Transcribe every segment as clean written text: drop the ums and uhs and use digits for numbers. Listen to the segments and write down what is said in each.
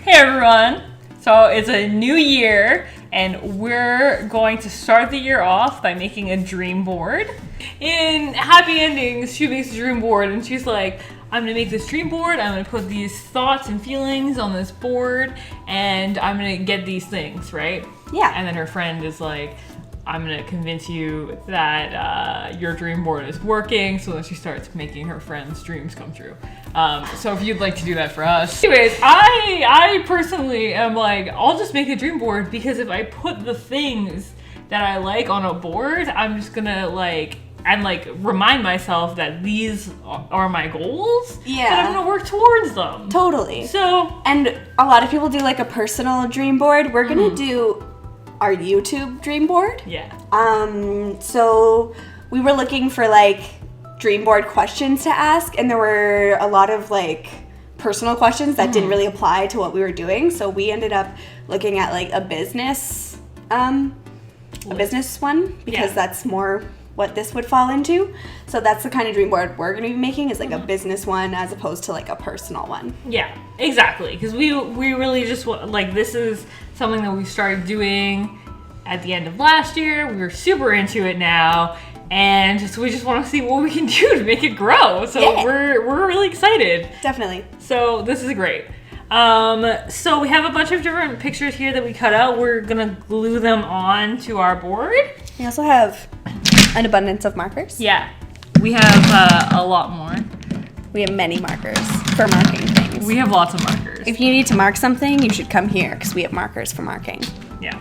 Hey everyone! So it's a new year and we're going to start the year off by making a dream board. In Happy Endings, she makes a dream board and she's like, I'm gonna make this dream board, I'm gonna put these thoughts and feelings on this board, and I'm gonna get these things, right? Yeah. And then her friend is like, I'm gonna convince you that your dream board is working, so then she starts making her friends' dreams come true. So if you'd like to do that for us. Anyways, I personally am like, I'll just make a dream board, because if I put the things that I like on a board, I'm just gonna remind myself that these are my goals. Yeah. And I'm gonna work towards them. Totally. So. And a lot of people do like a personal dream board. We're gonna do our YouTube dream board. Yeah. So we were looking for like dream board questions to ask, and there were a lot of like personal questions that didn't really apply to what we were doing. So we ended up looking at like a business one, because that's more what this would fall into. So that's the kind of dream board we're going to be making, is like a business one as opposed to like a personal one. Yeah, exactly. Because we really just want, like, this is something that we started doing at the end of last year. We were super into it now, and we just want to see what we can do to make it grow. So yeah. we're really excited. Definitely. So this is great. So we have a bunch of different pictures here that we cut out. We're gonna glue them on to our board. We also have an abundance of markers. Yeah, we have a lot more. We have many markers for marking things. We have lots of markers. If you need to mark something, you should come here, because we have markers for marking. Yeah.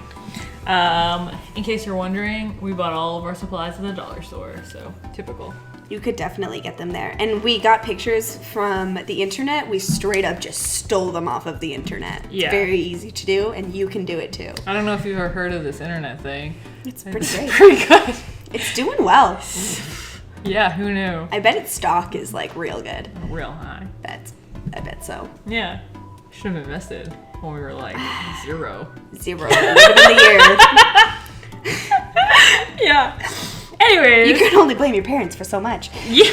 In case you're wondering, we bought all of our supplies at the dollar store, so typical. You could definitely get them there. And we got pictures from the internet. We straight up just stole them off of the internet. Yeah. It's very easy to do, and you can do it too. I don't know if you've ever heard of this internet thing. It's pretty great. Pretty good. It's doing well. Yeah, who knew? I bet its stock is like real good. Real high. I bet so. Yeah. Should have invested when we were like 0. 0. Would have been the year. Yeah. Anyways. You can only blame your parents for so much. Yeah.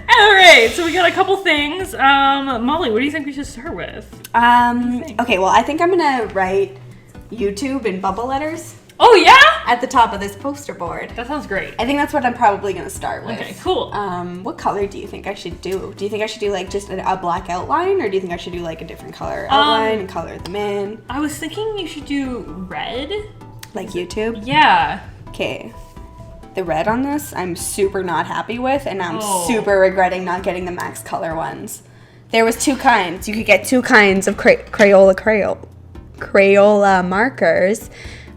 All right, so we got a couple things. Molly, what do you think we should start with? Okay, well, I think I'm gonna write YouTube in bubble letters. Oh, yeah? At the top of this poster board. That sounds great. I think that's what I'm probably gonna start with. Okay, cool. What color do you think I should do? Do you think I should do like just a black outline, or do you think I should do like a different color outline and color them in? I was thinking you should do red. Like YouTube? Yeah. Okay. The red on this, I'm super not happy with, and I'm super regretting not getting the max color ones. There was 2 kinds. You could get 2 kinds of Crayola markers,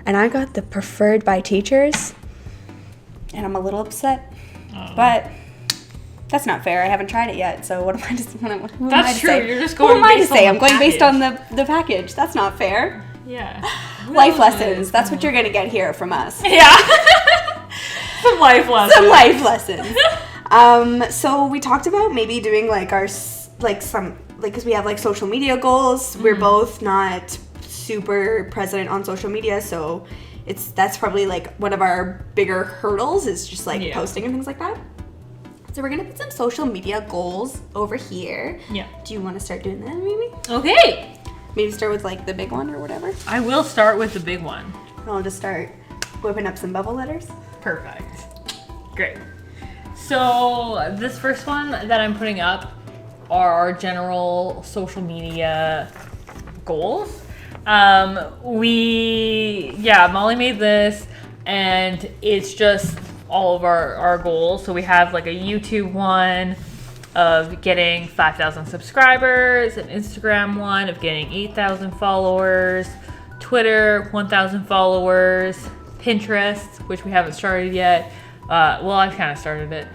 and I got the preferred by teachers, and I'm a little upset. But that's not fair. I haven't tried it yet, so what am I to That's true. say? You're just going Who am I to based say? on I'm going based package. on the package. That's not fair. Yeah. Life lessons. That's what you're going to get here from us. Yeah. Some life lessons. Some life lessons. So we talked about maybe doing like because we have like social media goals. We're both not super present on social media, so that's probably like one of our bigger hurdles, is just like posting and things like that. So we're gonna put some social media goals over here. Yeah. Do you want to start doing that maybe? Okay. Maybe start with like the big one or whatever. I will start with the big one. I'll just start whipping up some bubble letters. Perfect. Great. So this first one that I'm putting up are our general social media goals. Molly made this, and it's just all of our goals. So we have like a YouTube one of getting 5,000 subscribers, an Instagram one of getting 8,000 followers, Twitter 1,000 followers, Pinterest, which we haven't started yet. I've kind of started it.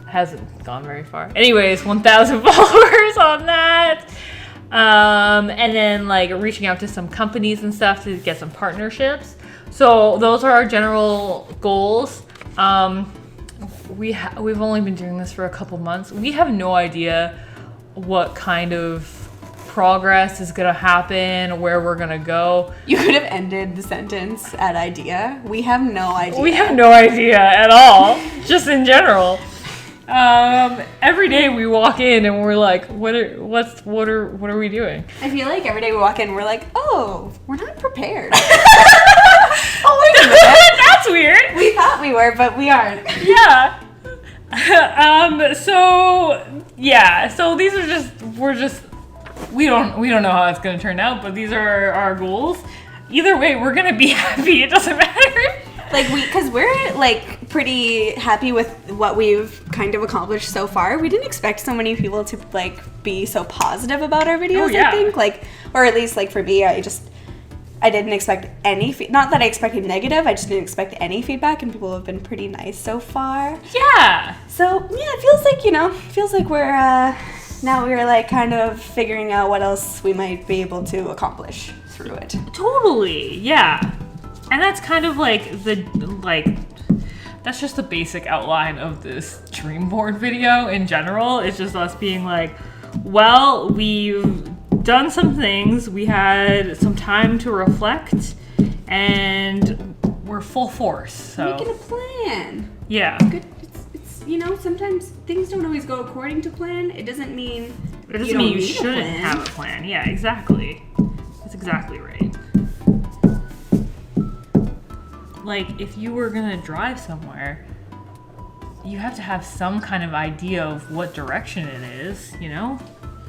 Hasn't gone very far. Anyways, 1,000 followers on that. And then like reaching out to some companies and stuff to get some partnerships. So those are our general goals. We've only been doing this for a couple months. We have no idea what kind of progress is gonna happen, where we're gonna go. You could have ended the sentence at idea. We have no idea. We have no idea at all, just in general. Every day we walk in and we're like, what are we doing? I feel like every day we walk in, we're like, oh, we're not prepared. Oh, wait a minute. That's weird. We thought we were, but we aren't. Yeah. So these are we don't know how it's gonna turn out, but these are our goals. Either way, we're gonna be happy. It doesn't matter. Because we're like pretty happy with what we've kind of accomplished so far. We didn't expect so many people to like be so positive about our videos. Oh, yeah. I think or at least like for me, I didn't expect any. Not that I expected negative. I just didn't expect any feedback, and people have been pretty nice so far. Yeah. So yeah, it feels like we're now we're like kind of figuring out what else we might be able to accomplish through it. Totally. Yeah. And that's kind of that's just the basic outline of this dream board video in general. It's just us being like, well, we've done some things, we had some time to reflect, and we're full force. So Making a plan. Yeah. Good. It's sometimes things don't always go according to plan. It doesn't mean you shouldn't have a plan. Yeah, exactly. That's exactly right. Like, if you were gonna drive somewhere, you have to have some kind of idea of what direction it is, you know?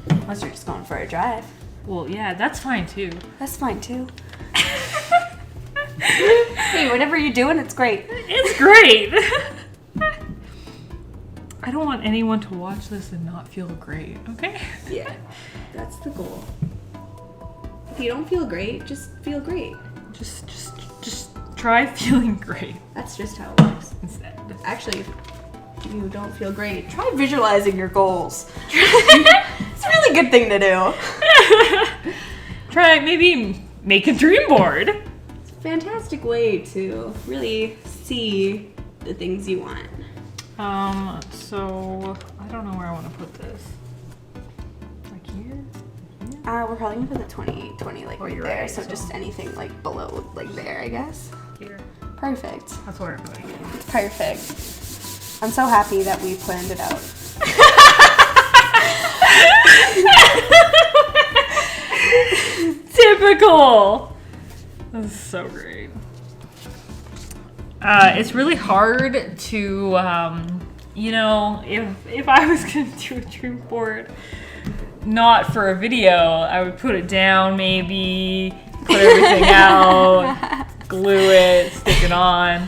Unless you're just going for a drive. Well, yeah, that's fine too. That's fine too. Hey, whatever you're doing, it's great. It's great! I don't want anyone to watch this and not feel great, okay? Yeah, that's the goal. If you don't feel great, just feel great. Just try feeling great. That's just how it works. Instead. Actually, if you don't feel great, try visualizing your goals. It's a really good thing to do. Try maybe make a dream board. It's a fantastic way to really see the things you want. So I don't know where I want to put this. Like here? We're probably gonna put the 2020 like right there, right, so just anything like below like there, I guess. Here. Perfect. That's where I'm putting it. Perfect. I'm so happy that we planned it out. Typical. This is so great. It's really hard to, if I was gonna do a dream board, not for a video, I would put it down maybe, put everything out, glue it, stick it on.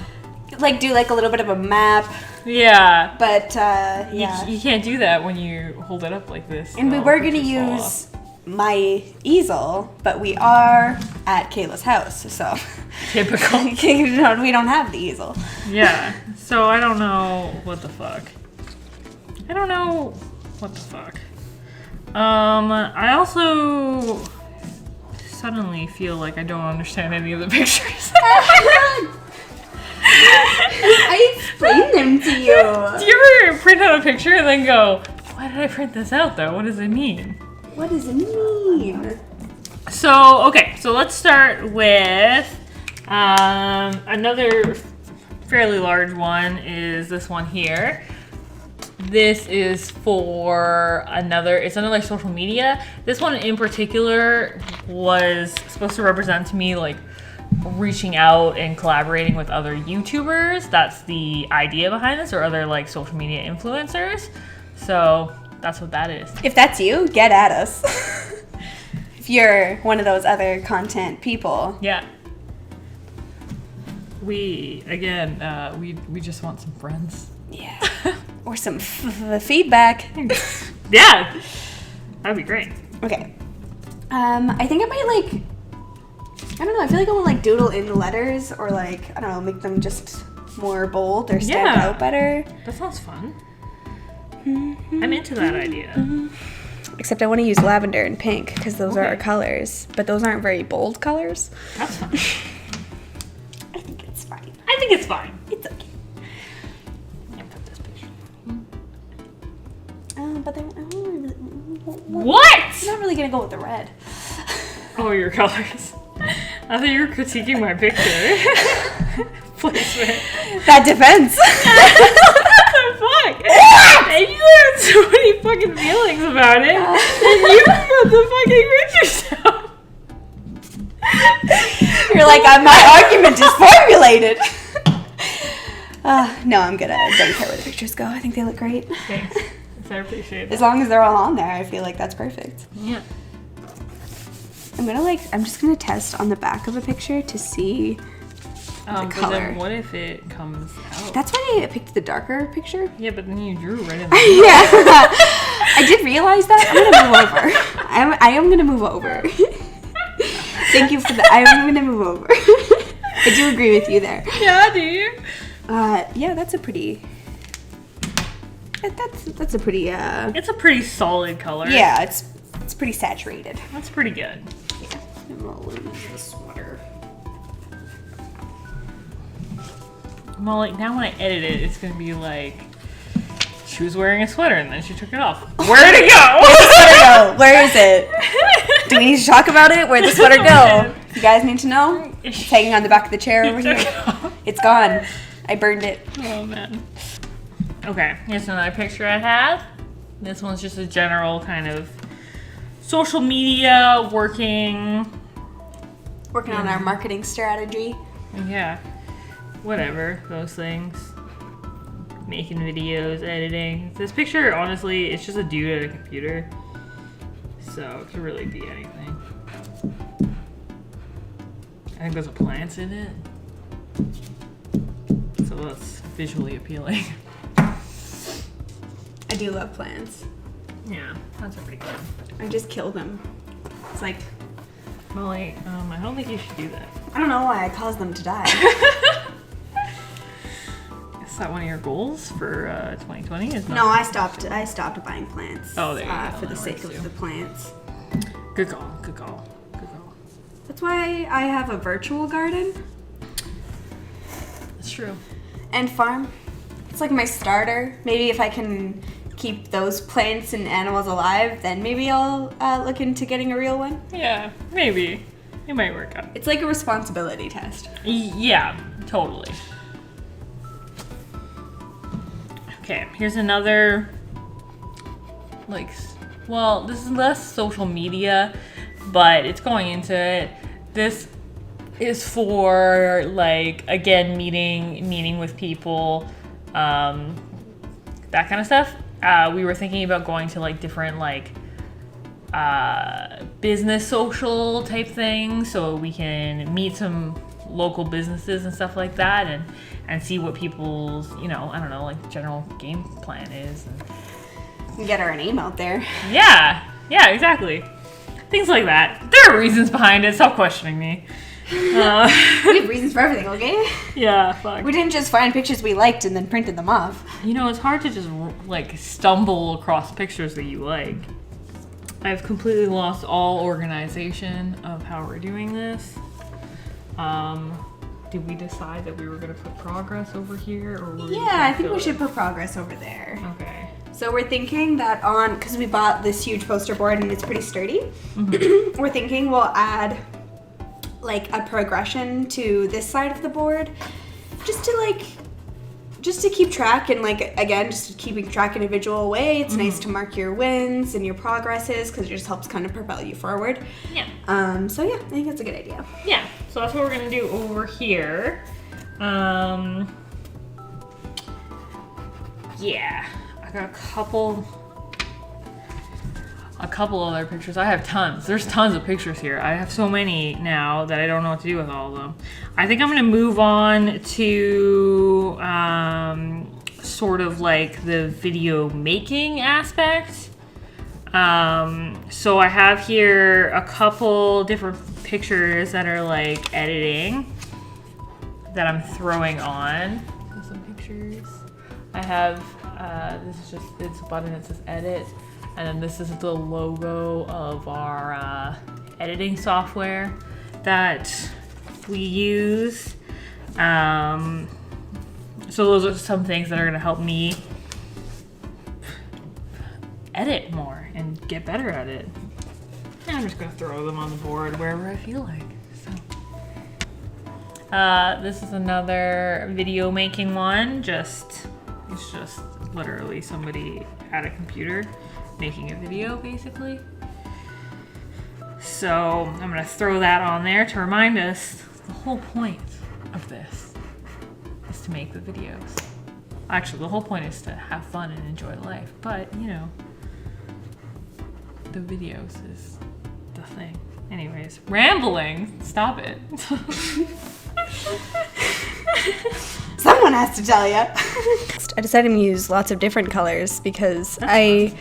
Like do like a little bit of a map. Yeah. But yeah. You can't do that when you hold it up like this. And we were gonna use my easel, but we are at Kayla's house, so typical. We don't have the easel. Yeah. So I don't know what the fuck. I also suddenly feel like I don't understand any of the pictures. I explained them to you. Do you ever print out a picture and then go, why did I print this out though? What does it mean? What does it mean? So let's start with another fairly large one is this one here. This is for another social media. This one in particular was supposed to represent to me like reaching out and collaborating with other YouTubers. That's the idea behind this, or other like social media influencers. So that's what that is. If that's you, get at us. If you're one of those other content people. Yeah. We just want some friends. Yeah. Or some feedback. Yeah. That'd be great. Okay. I think I might I don't know, I feel like I want doodle in the letters, or I don't know, make them just more bold or stand out better. That sounds fun. I'm into that idea. Except I want to use lavender and pink because those are our colors, but those aren't very bold colors. That's fine. I think it's fine. It's okay. I'm gonna put this picture. But they're What? I'm not really gonna go with the red. Oh, your colors. I thought you were critiquing my picture. Placement. That depends. That's fine. fuck? And you had so many fucking feelings about it. And you put the fucking pictures down. You're like, my argument is formulated. No, I'm good. I don't care where the pictures go. I think they look great. Thanks. I appreciate it. As long as they're all on there, I feel like that's perfect. Yeah. I'm just gonna test on the back of a picture to see the color. But then what if it comes out? That's why I picked the darker picture. Yeah, but then you drew right in the Yeah. I did realize that. I'm gonna move over. I am gonna move over. Thank you for that. I'm gonna move over. I do agree with you there. Yeah, do you? Yeah, that's a pretty. That's a pretty. It's a pretty solid color. Yeah, it's pretty saturated. That's pretty good. Yeah, I'm gonna lose the sweater. Well, like now when I edit it, it's gonna be like she was wearing a sweater and then she took it off. Where'd it go? Where'd the sweater go? Where is it? Do we need to talk about it? Where'd the sweater go? You guys need to know? It's hanging on the back of the chair over here. It's gone. I burned it. Oh man. Okay, here's another picture I have. This one's just a general kind of social media working on our marketing strategy. Yeah, whatever, those things. Making videos, editing. This picture, honestly, it's just a dude at a computer. So it could really be anything. I think there's a plant in it. So that's visually appealing. I do love plants. Yeah, plants are pretty good. I just kill them. It's like, Molly, I don't think you should do that. I don't know why I caused them to die. Is that one of your goals for 2020? No, I stopped buying plants. Oh, there you go. For the That sake works of too. the plants. Good call. Good call. Good call. That's why I have a virtual garden It's true. and farm. It's like my starter. Maybe if I can keep those plants and animals alive, then maybe I'll look into getting a real one. Yeah, maybe. It might work out. It's like a responsibility test. Yeah, totally. Okay, here's another, well, this is less social media, but it's going into it. This is for, again, meeting with people, that kind of stuff. We were thinking about going to, different, business social type things, so we can meet some local businesses and stuff like that, and see what people's, general game plan is. And get our name out there. Yeah, exactly. Things like that. There are reasons behind it. Stop questioning me. We have reasons for everything, okay? Yeah, fuck. We didn't just find pictures we liked and then printed them off. It's hard to just, stumble across pictures that you like. I've completely lost all organization of how we're doing this. Did we decide that we were going to put progress over here? Or I think we should put progress over there. Okay. So we're thinking that because we bought this huge poster board and it's pretty sturdy, we're thinking we'll add a progression to this side of the board just to keep track and again, just keeping track in a visual way. It's nice to mark your wins and your progresses because it just helps kind of propel you forward. Yeah. So yeah, I think that's a good idea. Yeah. So that's what we're gonna do over here. Yeah. I got a couple other pictures. I have tons. There's tons of pictures here. I have so many now that I don't know what to do with all of them. I think I'm gonna move on to sort of the video making aspect. So I have here a couple different pictures that are editing that I'm throwing on. So some pictures. I have it's a button that says edit. And then this is the logo of our editing software that we use. So those are some things that are gonna help me edit more and get better at it. And I'm just gonna throw them on the board wherever I feel like. So, this is another video making one. It's just literally somebody at a computer making a video, basically. So I'm gonna throw that on there to remind us the whole point of this is to make the videos. Actually, the whole point is to have fun and enjoy life, but you know, the videos is the thing. Anyways, rambling. Stop it. Someone has to tell you. I decided to use lots of different colors because I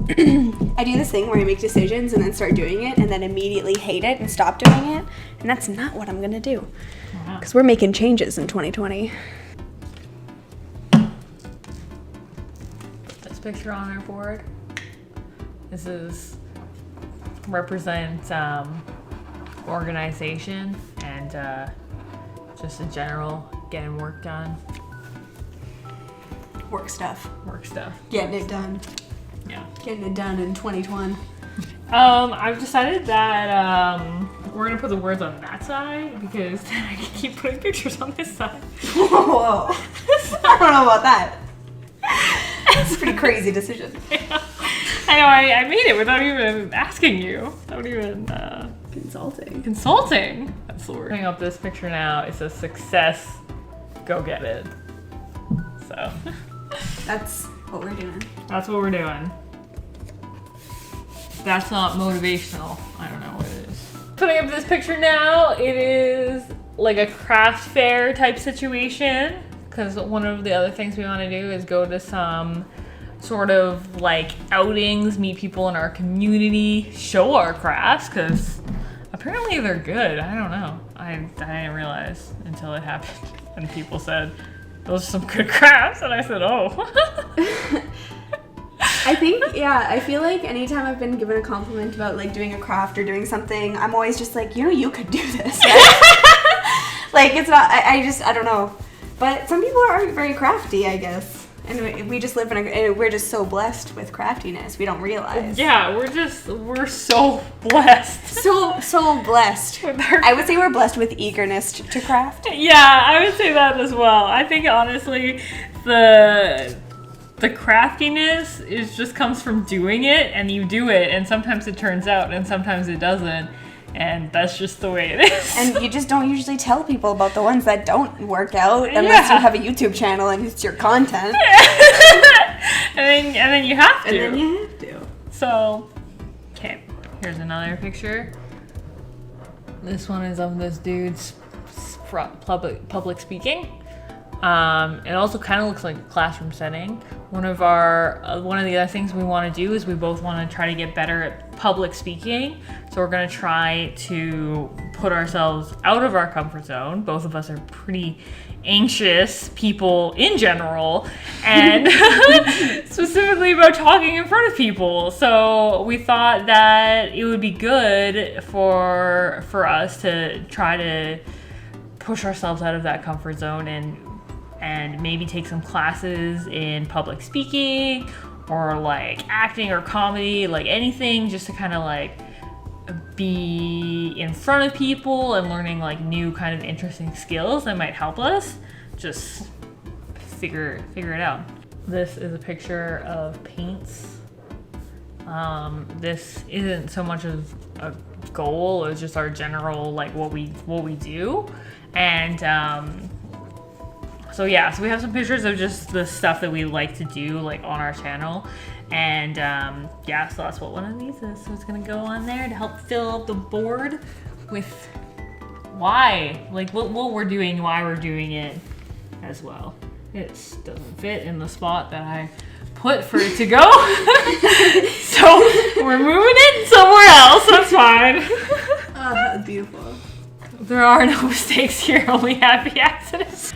do this thing where I make decisions and then start doing it and then immediately hate it and stop doing it. And that's not what I'm going to do. Because we're making changes in 2020. This picture on our board. This represents organization and just in general getting work done. Work stuff. Getting it done. Yeah. Getting it done in 2020. I've decided that we're gonna put the words on that side because then I can keep putting pictures on this side. Whoa. I don't know about that. It's a pretty crazy decision. Yeah. I know, I made it without even asking you. Without even consulting. That's the word. Putting up this picture now, it says success, go get it. So that's what we're doing. That's what we're doing. That's not motivational. I don't know what it is. Putting up this picture now, it is like a craft fair type situation. Because one of the other things we want to do is go to some sort of like outings, meet people in our community, show our crafts, because apparently they're good. I don't know. I didn't realize until it happened. And people said, those are some good crafts. And I said, oh. I think, yeah, I feel like anytime I've been given a compliment about like doing a craft or doing something, I'm always just like, you know, you could do this. Right? Like, it's not, I don't know. But some people are very crafty, I guess. And we just live we're just so blessed with craftiness. We don't realize. Yeah, we're so blessed. So blessed. I would say we're blessed with eagerness to craft. Yeah, I would say that as well. I think honestly, the craftiness just comes from doing it, and you do it, and sometimes it turns out, and sometimes it doesn't. And that's just the way it is. And you just don't usually tell people about the ones that don't work out unless you have a YouTube channel and it's your content. and then you have to. So, okay, here's another picture. This one is of this dude's public speaking. It also kind of looks like a classroom setting. One of the other things we want to do is we both want to try to get better at public speaking. So we're going to try to put ourselves out of our comfort zone. Both of us are pretty anxious people in general, and specifically about talking in front of people. So we thought that it would be good for us to try to push ourselves out of that comfort zone and maybe take some classes in public speaking or like acting or comedy, like anything, just to kind of like be in front of people and learning like new kind of interesting skills that might help us just figure it out. This is a picture of paints. This isn't so much of a goal, it's just our general like what we do. And so we have some pictures of just the stuff that we like to do like on our channel. And so that's what one of these is. So it's gonna go on there to help fill up the board with why, like what we're doing, why we're doing it as well. It doesn't fit in the spot that I put for it to go. So we're moving it somewhere else, that's fine. Oh, that's beautiful. There are no mistakes here, only happy accidents.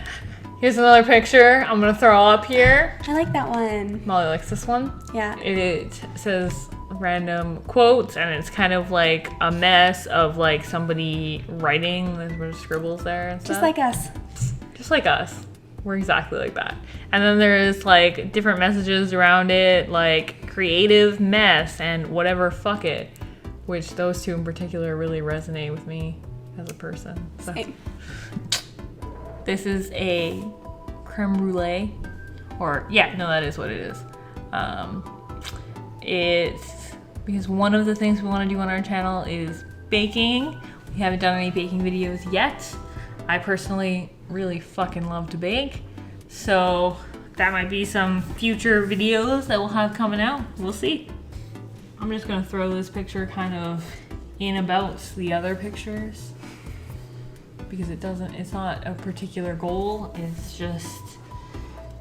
Here's another picture I'm gonna throw up here. I like that one. Molly likes this one. Yeah. It says random quotes, and it's kind of like a mess of like somebody writing. There's scribbles there and stuff. Just like us. Just like us. We're exactly like that. And then there's like different messages around it, like creative mess and whatever, fuck it. Which those two in particular really resonate with me as a person. So. Same. This is a creme brulee Or, yeah, no, that is what it is. It's because one of the things we want to do on our channel is baking. We haven't done any baking videos yet. I personally really fucking love to bake. So that might be some future videos that we'll have coming out. We'll see. I'm just gonna throw this picture kind of in about the other pictures because it's not a particular goal. It's just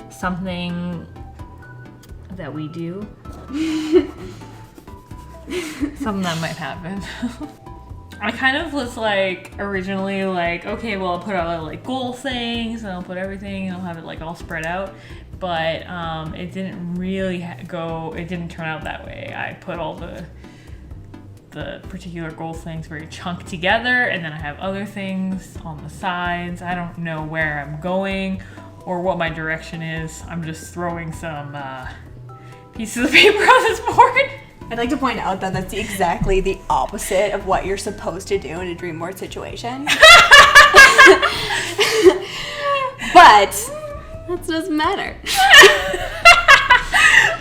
something that we do. Something that might happen. I kind of was like originally like, okay, well, I'll put out like goal things and I'll put everything and I'll have it like all spread out. But it didn't really it didn't turn out that way. I put all the particular goal things very chunked together, and then I have other things on the sides. I don't know where I'm going or what my direction is. I'm just throwing some pieces of paper on this board. I'd like to point out that that's exactly the opposite of what you're supposed to do in a dream board situation. But that doesn't matter.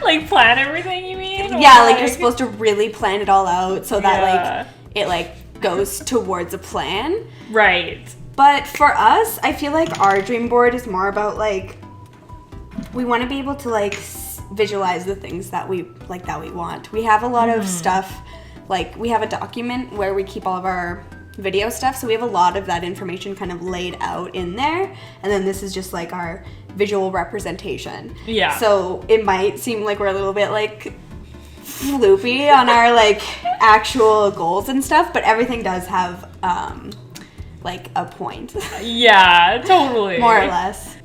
Like plan everything, you mean? Yeah, like you're supposed to really plan it all out so that like it like goes towards a plan. Right. But for us, I feel like our dream board is more about like we want to be able to like visualize the things that we want. We have a lot of stuff, like we have a document where we keep all of our video stuff, so we have a lot of that information kind of laid out in there, and then this is just like our visual representation. Yeah. So it might seem like we're a little bit like floopy on our like actual goals and stuff, but everything does have like a point. Yeah, totally. More or less.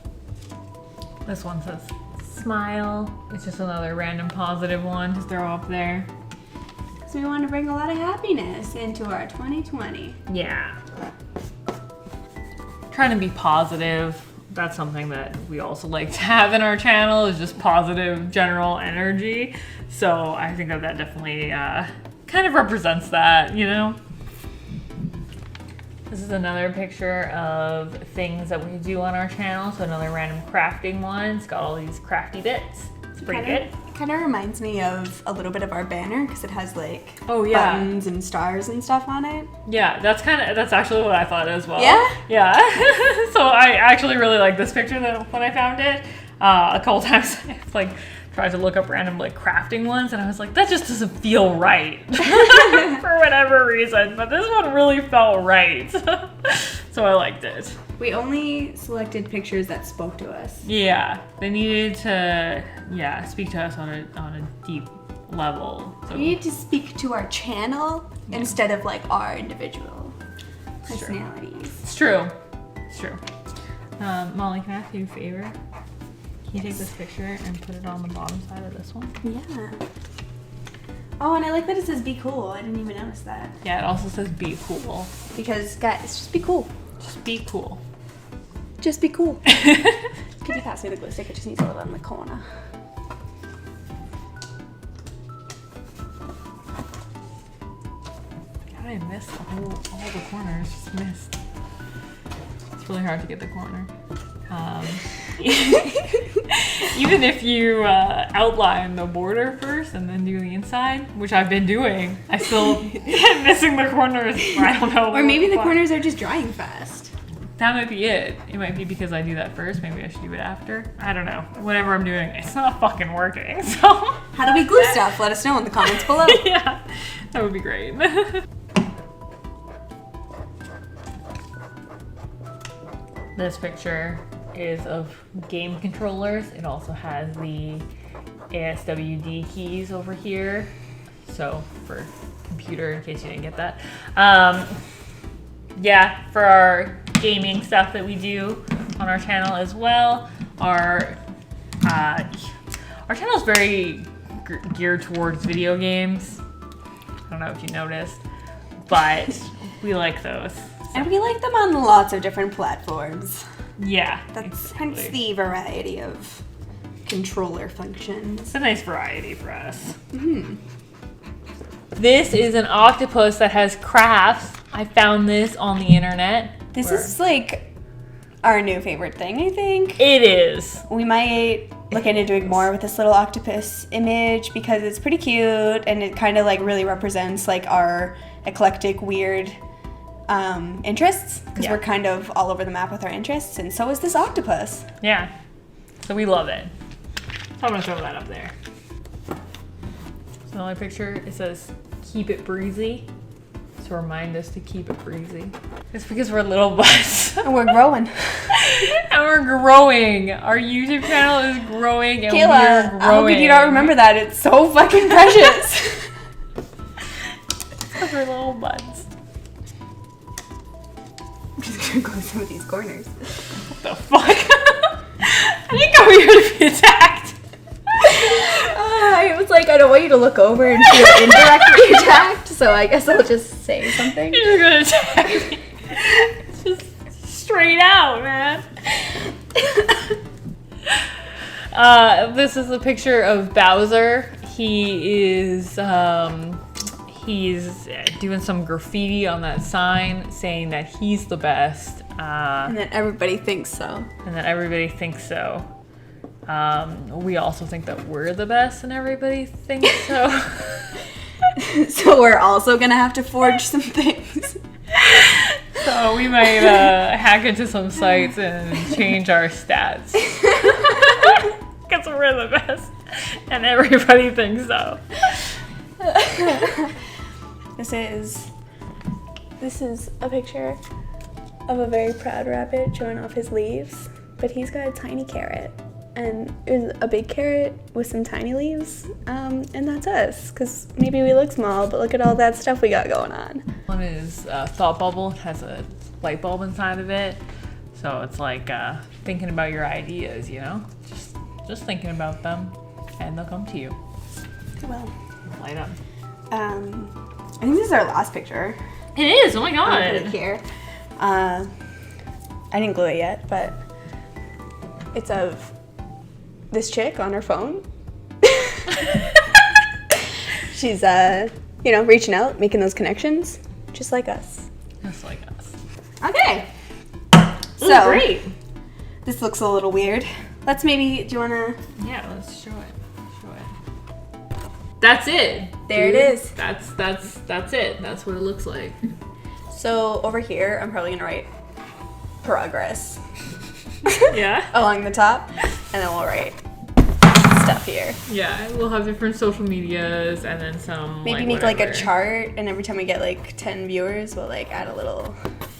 This one says smile. It's just another random positive one to throw up there. So we want to bring a lot of happiness into our 2020. Yeah. Trying to be positive. That's something that we also like to have in our channel, is just positive general energy. So I think that definitely kind of represents that, you know? This is another picture of things that we do on our channel. So another random crafting one. It's got all these crafty bits. It's pretty good. Kind of reminds me of a little bit of our banner because it has like buttons and stars and stuff on it. Yeah, that's actually what I thought as well. Yeah. So I actually really like this picture when I found it. A couple times I've like tried to look up random like crafting ones, and I was like, that just doesn't feel right for whatever reason. But this one really felt right, so I liked it. We only selected pictures that spoke to us. Yeah, they needed to speak to us on a deep level. So. We need to speak to our channel instead of like our individual personalities. It's true. Molly, can I ask you a favor? Can you take this picture and put it on the bottom side of this one? Yeah. Oh, and I like that it says be cool. I didn't even notice that. Yeah, it also says be cool. Because, guys, just be cool. Just be cool. Just be cool. Could you pass me the glue stick? It just needs a little in the corner. God, I missed all the corners. Just missed. It's really hard to get the corner. Even if you outline the border first and then do the inside, which I've been doing, I still am missing the corners. I don't know. Or maybe the corners are just drying fast. That might be it. It might be because I do that first. Maybe I should do it after. I don't know. Whatever I'm doing, it's not fucking working. So how do we glue stuff? Let us know in the comments below. Yeah, that would be great. This picture is of game controllers. It also has the ASWD keys over here. So for computer, in case you didn't get that. Yeah, for our gaming stuff that we do on our channel as well. Our channel is very geared towards video games. I don't know if you noticed, but we like those. And we like them on lots of different platforms. Yeah. That's hence the variety of controller functions. It's a nice variety for us. Mm-hmm. This is an octopus that has crafts. I found this on the internet. This is like our new favorite thing, I think. It is. We might looking into doing more with this little octopus image because it's pretty cute and it kind of like really represents like our eclectic, weird interests because we're kind of all over the map with our interests, and so is this octopus. Yeah. So we love it. So I'm gonna throw that up there. So the only picture, it says, keep it breezy. To remind us to keep it breezy. It's because we're little buds. And we're growing. And we're growing. Our YouTube channel is growing and Kayla, we're growing. how could you not remember that? It's so fucking precious. Because we're little buds. I'm just gonna go to some of these corners. What the fuck? I didn't come here to be attacked. I was like, I don't want you to look over and feel indirectly attacked, so I guess I'll just say something. You're gonna attack me. It's just straight out, man. This is a picture of Bowser. He is he's doing some graffiti on that sign saying that he's the best. And that everybody thinks so. We also think that we're the best and everybody thinks so. So we're also gonna have to forge some things. So we might hack into some sites and change our stats. Because we're the best and everybody thinks so. This is a picture of a very proud rabbit showing off his leaves, but he's got a tiny carrot. And there's a big carrot with some tiny leaves, and that's us, because maybe we look small, but look at all that stuff we got going on. One is Thought Bubble. It has a light bulb inside of it. So it's like thinking about your ideas, you know? Just thinking about them, and they'll come to you. Well, light up. I think this is our last picture. It is! Oh my god! I'll put it here. I didn't glue it yet, but it's of this chick on her phone. She's, reaching out, making those connections, just like us. Just like us. Okay. So great. This looks a little weird. Let's maybe, do you wanna? Yeah, let's show it. That's it. There it is. That's it. That's what it looks like. So over here, I'm probably gonna write progress. Yeah. Along the top, and then we'll write stuff here. Yeah, we'll have different social medias and then some. Maybe make like a chart, and every time we get like 10 viewers, we'll like add a little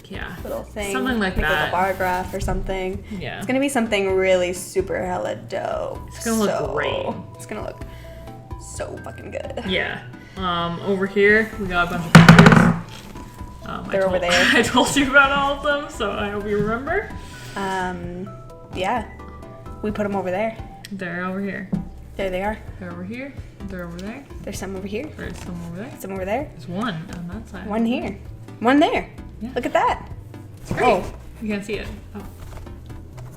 thing, something like make that, like a bar graph or something. Yeah, it's gonna be something really super hella dope. It's gonna look great. It's gonna look so fucking good. Yeah. Over here we got a bunch of pictures. They're over there. I told you about all of them, so I hope you remember. Yeah, we put them over there. They're over here. There they are. They're over here. They're over there. There's some over here. There's some over there. Some over there. There's one on that side. One here. One there. Yeah. Look at that. It's great. Oh, you can't see it. Oh.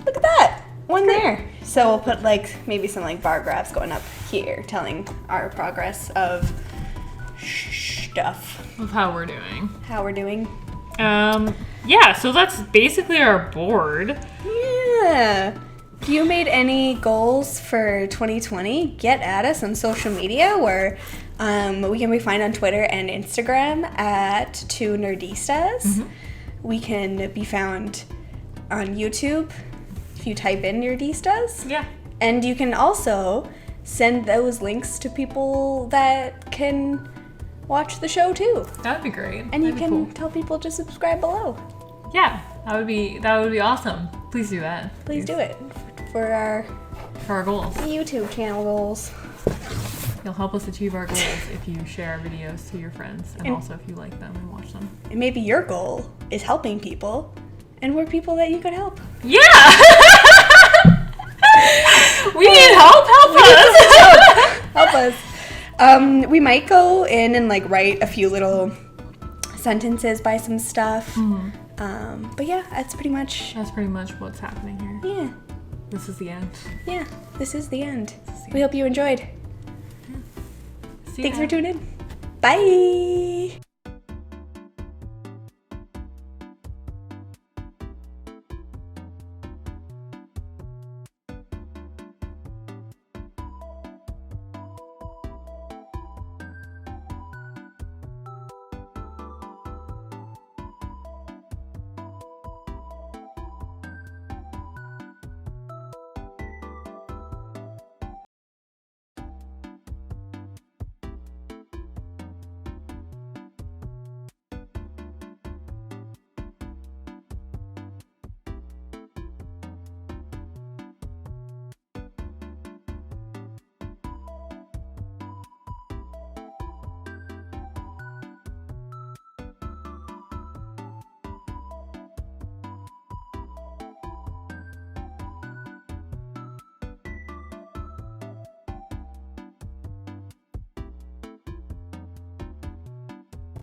Look at that. One there. So we'll put like maybe some like bar graphs going up here telling our progress of stuff. Of how we're doing. How we're doing. Yeah, so that's basically our board. Yeah. If you made any goals for 2020, get at us on social media where we can be found on Twitter and Instagram at 2 Nerdistas. Mm-hmm. We can be found on YouTube if you type in Nerdistas. Yeah. And you can also send those links to people that can watch the show too. That'd be great. And you can tell people to subscribe below. Yeah, that would be awesome. Please do that. Please do it for our goals. YouTube channel goals. You'll help us achieve our goals if you share our videos to your friends and also if you like them and watch them. And maybe your goal is helping people and we're people that you could help. Yeah! We need help! Help us! Help us. We might go in and like write a few little sentences by some stuff. Mm-hmm. But yeah, that's pretty much what's happening here. Yeah. This is the end. Yeah, this is the end. We hope you enjoyed. Yeah. Thanks for tuning in. Bye.